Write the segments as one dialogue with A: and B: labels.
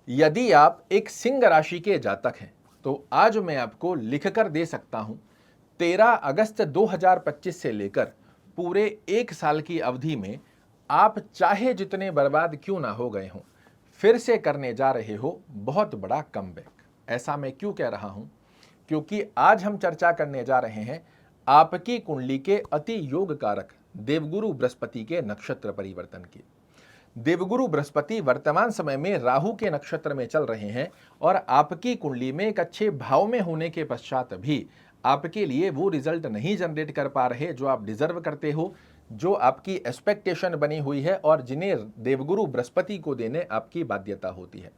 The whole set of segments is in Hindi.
A: यदि आप एक सिंह राशि के जातक हैं तो आज मैं आपको लिखकर दे सकता हूं 13 अगस्त 2025 से लेकर पूरे एक साल की अवधि में आप चाहे जितने बर्बाद क्यों ना हो गए हों, फिर से करने जा रहे हो बहुत बड़ा कमबैक। ऐसा मैं क्यों कह रहा हूं? क्योंकि आज हम चर्चा करने जा रहे हैं आपकी कुंडली के अति योग कारक देवगुरु बृहस्पति के नक्षत्र परिवर्तन की। देवगुरु बृहस्पति वर्तमान समय में राहु के नक्षत्र में चल रहे हैं और आपकी कुंडली में एक अच्छे भाव में होने के पश्चात भी आपके लिए वो रिजल्ट नहीं जनरेट कर पा रहे जो आप डिजर्व करते हो, जो आपकी एक्सपेक्टेशन बनी हुई है और जिन्हें देवगुरु बृहस्पति को देने आपकी बाध्यता होती है।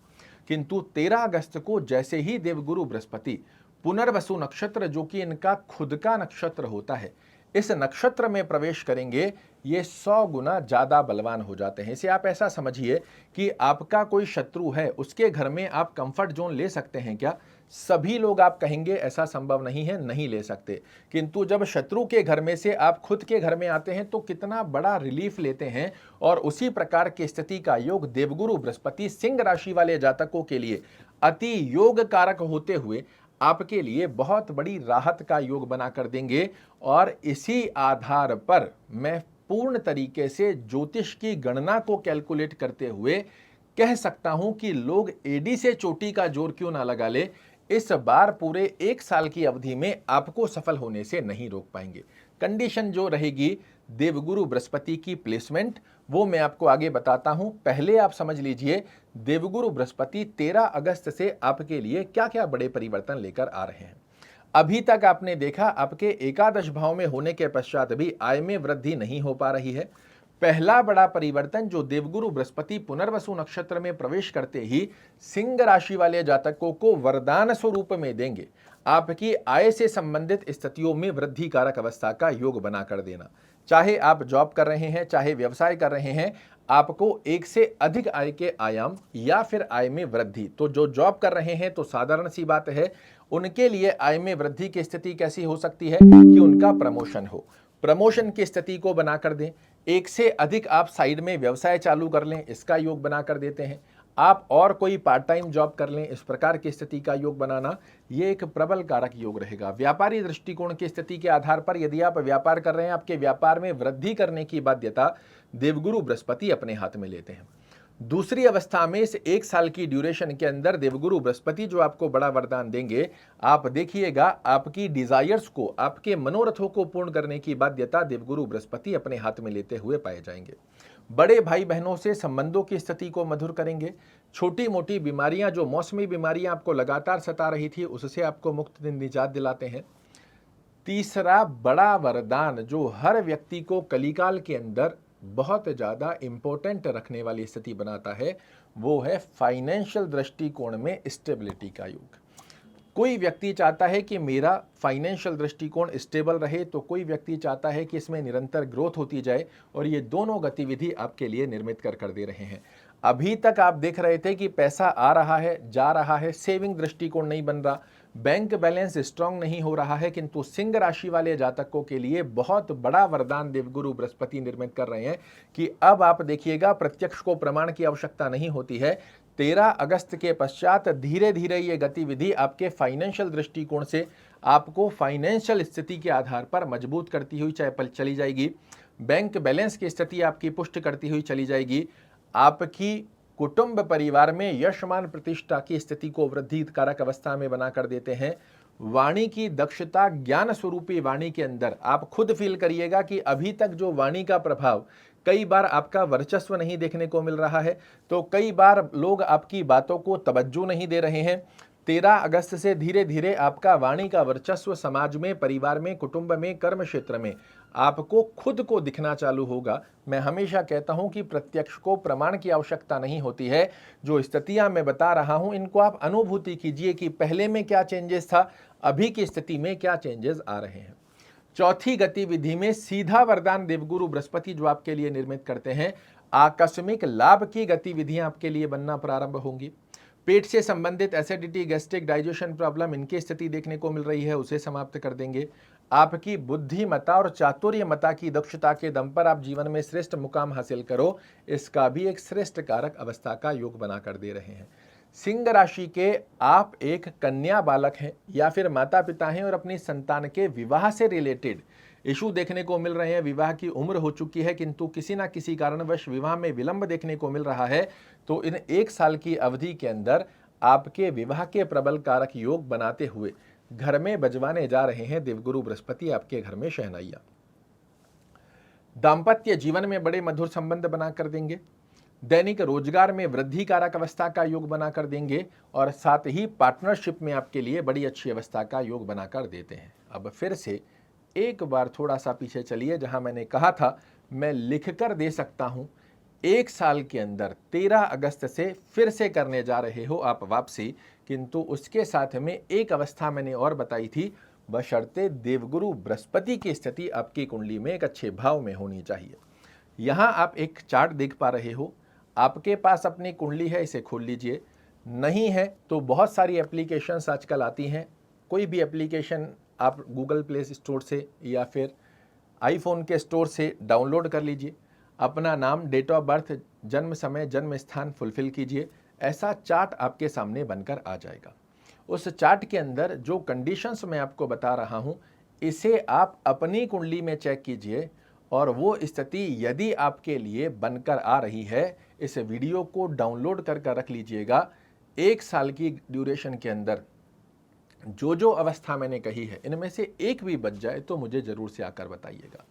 A: किंतु 13 अगस्त को जैसे ही देवगुरु बृहस्पति पुनर्वसु नक्षत्र, जो कि इनका खुद का नक्षत्र होता है, इस नक्षत्र में प्रवेश करेंगे, ये 100 गुना ज्यादा बलवान हो जाते हैं। इसे आप ऐसा समझिए कि आपका कोई शत्रु है, उसके घर में आप कंफर्ट जोन ले सकते हैं क्या? सभी लोग आप कहेंगे ऐसा संभव नहीं है, नहीं ले सकते। किंतु जब शत्रु के घर में से आप खुद के घर में आते हैं तो कितना बड़ा रिलीफ लेते हैं। और उसी प्रकार की स्थिति का योग देवगुरु बृहस्पति सिंह राशि वाले जातकों के लिए अति योग कारक होते हुए आपके लिए बहुत बड़ी राहत का योग बना कर देंगे। और इसी आधार पर मैं पूर्ण तरीके से ज्योतिष की गणना को कैलकुलेट करते हुए कह सकता हूं कि लोग एडी से चोटी का जोर क्यों ना लगा ले, इस बार पूरे एक साल की अवधि में आपको सफल होने से नहीं रोक पाएंगे। कंडीशन जो रहेगी देवगुरु बृहस्पति की प्लेसमेंट, वो मैं आपको आगे बताता हूं। पहले आप समझ लीजिए देवगुरु बृहस्पति 13 अगस्त से आपके लिए क्या क्या बड़े परिवर्तन लेकर आ रहे हैं। अभी तक आपने देखा आपके एकादश भाव में होने के पश्चात भी आय में वृद्धि नहीं हो पा रही है। पहला बड़ा परिवर्तन जो देवगुरु बृहस्पति पुनर्वसु नक्षत्र में प्रवेश करते ही सिंह राशि वाले जातकों को वरदान स्वरूप में देंगे, आपकी आय से संबंधित स्थितियों में वृद्धि कारक अवस्था का योग बना कर देना। चाहे आप जॉब कर रहे हैं, चाहे व्यवसाय कर रहे हैं, आपको एक से अधिक आय के आयाम या फिर आय में वृद्धि। तो जो जॉब कर रहे हैं तो साधारण सी बात है, उनके लिए आय में वृद्धि की स्थिति कैसी हो सकती है कि उनका प्रमोशन हो, प्रमोशन की स्थिति को बनाकर दें। एक से अधिक आप साइड में व्यवसाय चालू कर लें, इसका योग बना कर देते हैं। आप और कोई पार्ट टाइम जॉब कर लें, इस प्रकार की स्थिति का योग बनाना, ये एक प्रबल कारक योग रहेगा। व्यापारी दृष्टिकोण की स्थिति के आधार पर यदि आप व्यापार कर रहे हैं, आपके व्यापार में वृद्धि करने की बाध्यता देवगुरु बृहस्पति अपने हाथ में लेते हैं। दूसरी अवस्था में इस एक साल की ड्यूरेशन के अंदर देवगुरु बृहस्पति जो आपको बड़ा वरदान देंगे, आप देखिएगा आपकी डिजायर्स को, आपके मनोरथों को पूर्ण करने की बाध्यता देवगुरु बृहस्पति अपने हाथ में लेते हुए पाए जाएंगे। बड़े भाई बहनों से संबंधों की स्थिति को मधुर करेंगे। छोटी मोटी बीमारियां, जो मौसमी बीमारियां आपको लगातार सता रही थी, उससे आपको मुक्त निजात दिलाते हैं। तीसरा बड़ा वरदान जो हर व्यक्ति को कलिकाल के अंदर बहुत ज़्यादा इंपॉर्टेंट रखने वाली स्थिति बनाता है, वो है फाइनेंशियल दृष्टिकोण में स्टेबिलिटी का योग। कोई व्यक्ति चाहता है कि मेरा फाइनेंशियल दृष्टिकोण स्टेबल रहे, तो कोई व्यक्ति चाहता है कि इसमें निरंतर ग्रोथ होती जाए, और ये दोनों गतिविधि आपके लिए निर्मित कर दे रहे हैं। अभी तक आप देख रहे थे कि पैसा आ रहा है, जा रहा है, सेविंग दृष्टिकोण नहीं बन रहा, बैंक बैलेंस स्ट्रांग नहीं हो रहा है, किंतु सिंह राशि वाले जातकों के लिए बहुत बड़ा वरदान देवगुरु बृहस्पति निर्मित कर रहे हैं कि अब आप देखिएगा प्रत्यक्ष को प्रमाण की आवश्यकता नहीं होती है। 13 अगस्त के पश्चात धीरे धीरे ये गतिविधि आपके फाइनेंशियल दृष्टिकोण से आपको फाइनेंशियल स्थिति के आधार पर मजबूत करती हुई चली जाएगी। बैंक बैलेंस की स्थिति आपकी पुष्ट करती हुई चली जाएगी। आपकी कुटुंब परिवार में यशमान प्रतिष्ठा की स्थिति को वृद्धि कारक अवस्था में बना कर देते हैं। वाणी की दक्षता, ज्ञान स्वरूपी वाणी के अंदर आप खुद फील करिएगा कि अभी तक जो वाणी का प्रभाव, कई बार आपका वर्चस्व नहीं देखने को मिल रहा है, तो कई बार लोग आपकी बातों को तवज्जो नहीं दे रहे हैं। 13 अगस्त से धीरे धीरे आपका वाणी का वर्चस्व समाज में, परिवार में, कुटुंब में, कर्म क्षेत्र में आपको खुद को दिखना चालू होगा। मैं हमेशा कहता हूं कि प्रत्यक्ष को प्रमाण की आवश्यकता नहीं होती है। जो स्थितियां मैं बता रहा हूं, इनको आप अनुभूति कीजिए कि पहले में क्या चेंजेस था, अभी की स्थिति में क्या चेंजेस आ रहे हैं। चौथी गतिविधि में सीधा वरदान देवगुरु बृहस्पति जो आपके लिए निर्मित करते हैं, आकस्मिक लाभ की गतिविधियां आपके लिए बनना प्रारंभ होंगी। पेट से संबंधित एसिडिटी, गैस्ट्रिक, डाइजेशन प्रॉब्लम, इनकी स्थिति देखने को मिल रही है, उसे समाप्त कर देंगे। आपकी बुद्धिमता और चातुर्यमता की दक्षता के दम पर आप जीवन में श्रेष्ठ मुकाम हासिल करो, इसका भी एक श्रेष्ठ कारक अवस्था का योग बना कर दे रहे हैं। सिंह राशि के आप एक कन्या बालक हैं या फिर माता पिता हैं और अपनी संतान के विवाह से रिलेटेड इशू देखने को मिल रहे हैं। विवाह की उम्र हो चुकी है किंतु किसी ना किसी कारणवश विवाह में विलंब देखने को मिल रहा है, तो इन 1 साल की अवधि के अंदर आपके विवाह के प्रबल कारक योग बनाते हुए घर में बजवाने जा रहे हैं देवगुरु बृहस्पति आपके घर में शहनाइयां। दाम्पत्य जीवन में बड़े मधुर संबंध बना कर देंगे, दैनिक रोजगार में वृद्धि कारक अवस्था का योग बनाकर देंगे और साथ ही पार्टनरशिप में आपके लिए बड़ी अच्छी अवस्था का योग बनाकर देते हैं। अब फिर से एक बार थोड़ा सा पीछे चलिए, जहां मैंने कहा था मैं लिख कर दे सकता हूं 1 साल के अंदर 13 अगस्त से फिर से करने जा रहे हो आप वापसी, किंतु उसके साथ में एक अवस्था मैंने और बताई थी, बशर्ते देवगुरु बृहस्पति की स्थिति आपकी कुंडली में एक अच्छे भाव में होनी चाहिए। यहां आप एक चार्ट देख पा रहे हो, आपके पास अपनी कुंडली है, इसे खोल लीजिए। नहीं है तो बहुत सारी एप्लीकेशंस आजकल आती हैं, कोई भी एप्लीकेशन आप गूगल प्ले स्टोर से या फिर आईफोन के स्टोर से डाउनलोड कर लीजिए। अपना नाम, डेट ऑफ बर्थ, जन्म समय, जन्म स्थान फुलफिल कीजिए। ऐसा चार्ट आपके सामने बनकर आ जाएगा। उस चार्ट के अंदर जो कंडीशंस मैं आपको बता रहा हूं, इसे आप अपनी कुंडली में चेक कीजिए और वो स्थिति यदि आपके लिए बनकर आ रही है, इस वीडियो को डाउनलोड कर रख लीजिएगा। 1 साल की ड्यूरेशन के अंदर जो जो अवस्था मैंने कही है, इनमें से एक भी बच जाए तो मुझे जरूर से आकर बताइएगा।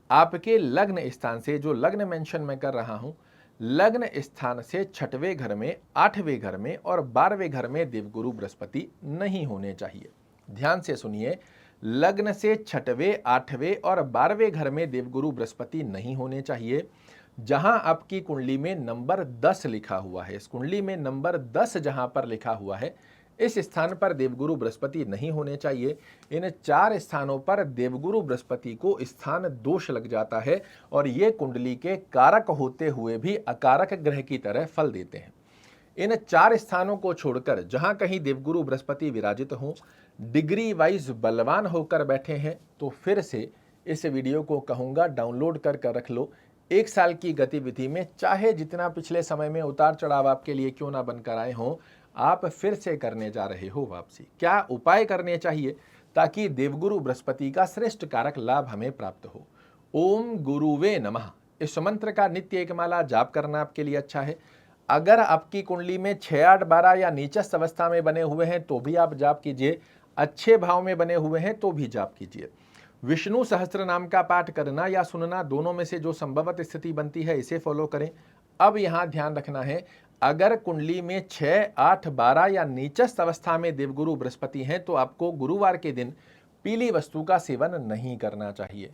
A: आपके लग्न स्थान से, जो लग्न मेंशन मैं कर रहा हूं, लग्न स्थान से 6वें घर में, 8वें घर में और 12वें घर में देवगुरु बृहस्पति नहीं होने चाहिए। ध्यान से सुनिए, लग्न से 6वें, 8वें और 12वें घर में देवगुरु बृहस्पति नहीं होने चाहिए। जहां आपकी कुंडली में नंबर 10 लिखा हुआ है, इस कुंडली में नंबर 10 जहां पर लिखा हुआ है, इस स्थान पर देवगुरु बृहस्पति नहीं होने चाहिए। इन 4 स्थानों पर देवगुरु बृहस्पति को स्थान दोष लग जाता है और ये कुंडली के कारक होते हुए भी अकारक ग्रह की तरह फल देते हैं। इन 4 स्थानों को छोड़कर जहां कहीं देवगुरु बृहस्पति विराजित हों, डिग्री वाइज बलवान होकर बैठे हैं, तो फिर से इस वीडियो को कहूंगा डाउनलोड कर रख लो। 1 साल की गतिविधि में चाहे जितना पिछले समय में उतार चढ़ाव आपके लिए क्यों ना बनकर आए हों, आप फिर से करने जा रहे हो वापसी। क्या उपाय करने चाहिए ताकि देवगुरु बृहस्पति का श्रेष्ठ कारक लाभ हमें प्राप्त हो? ओम गुरुवे नमः, इस मंत्र का नित्य एक माला जाप करना आपके लिए अच्छा है। अगर आपकी कुंडली में 6, 8, 12 या नीचस्थ अवस्था में बने हुए हैं तो भी आप जाप कीजिए, अच्छे भाव में बने हुए हैं तो भी जाप कीजिए। विष्णु सहस्त्र नाम का पाठ करना या सुनना, दोनों में से जो संभवत स्थिति बनती है इसे फॉलो करें। अब यहां ध्यान रखना है, अगर कुंडली में 6, 8, 12 या नीचस्थ अवस्था में देवगुरु बृहस्पति हैं तो आपको गुरुवार के दिन पीली वस्तु का सेवन नहीं करना चाहिए।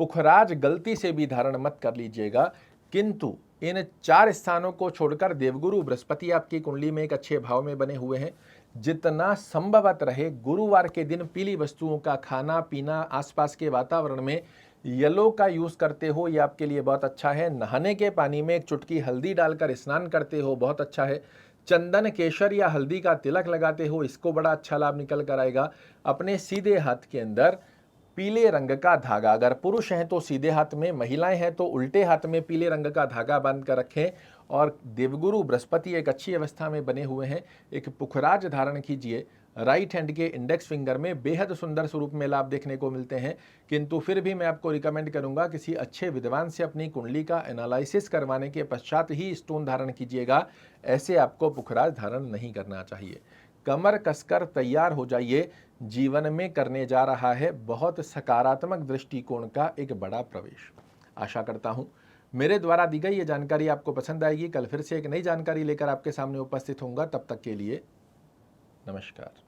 A: पुखराज गलती से भी धारण मत कर लीजिएगा, किंतु इन 4 स्थानों को छोड़कर देवगुरु बृहस्पति आपकी कुंडली में एक अच्छे भाव में बने हुए हैं। जितना संभवत रहे गुरुवार के दिन पीली वस्तुओं का खाना पीना, आसपास के वातावरण में येलो का यूज करते हो, ये आपके लिए बहुत अच्छा है। नहाने के पानी में एक चुटकी हल्दी डालकर स्नान करते हो, बहुत अच्छा है। चंदन, केशर या हल्दी का तिलक लगाते हो, इसको बड़ा अच्छा लाभ निकल कर आएगा। अपने सीधे हाथ के अंदर पीले रंग का धागा, अगर पुरुष हैं तो सीधे हाथ में, महिलाएं हैं तो उल्टे हाथ में पीले रंग का धागा बांध कर रखें। और देवगुरु बृहस्पति एक अच्छी अवस्था में बने हुए हैं, एक पुखराज धारण कीजिए। राइट हैंड के इंडेक्स फिंगर में बेहद सुंदर स्वरूप में लाभ देखने को मिलते हैं, किंतु फिर भी मैं आपको रिकमेंड करूंगा किसी अच्छे विद्वान से अपनी कुंडली का एनालिसिस करवाने के पश्चात ही स्टोन धारण कीजिएगा। ऐसे आपको पुखराज धारण नहीं करना चाहिए। कमर कसकर तैयार हो जाइए, जीवन में करने जा रहा है बहुत सकारात्मक दृष्टिकोण का एक बड़ा प्रवेश। आशा करता हूं मेरे द्वारा दी गई ये जानकारी आपको पसंद आएगी। कल फिर से एक नई जानकारी लेकर आपके सामने उपस्थित होऊंगा। तब तक के लिए नमस्कार।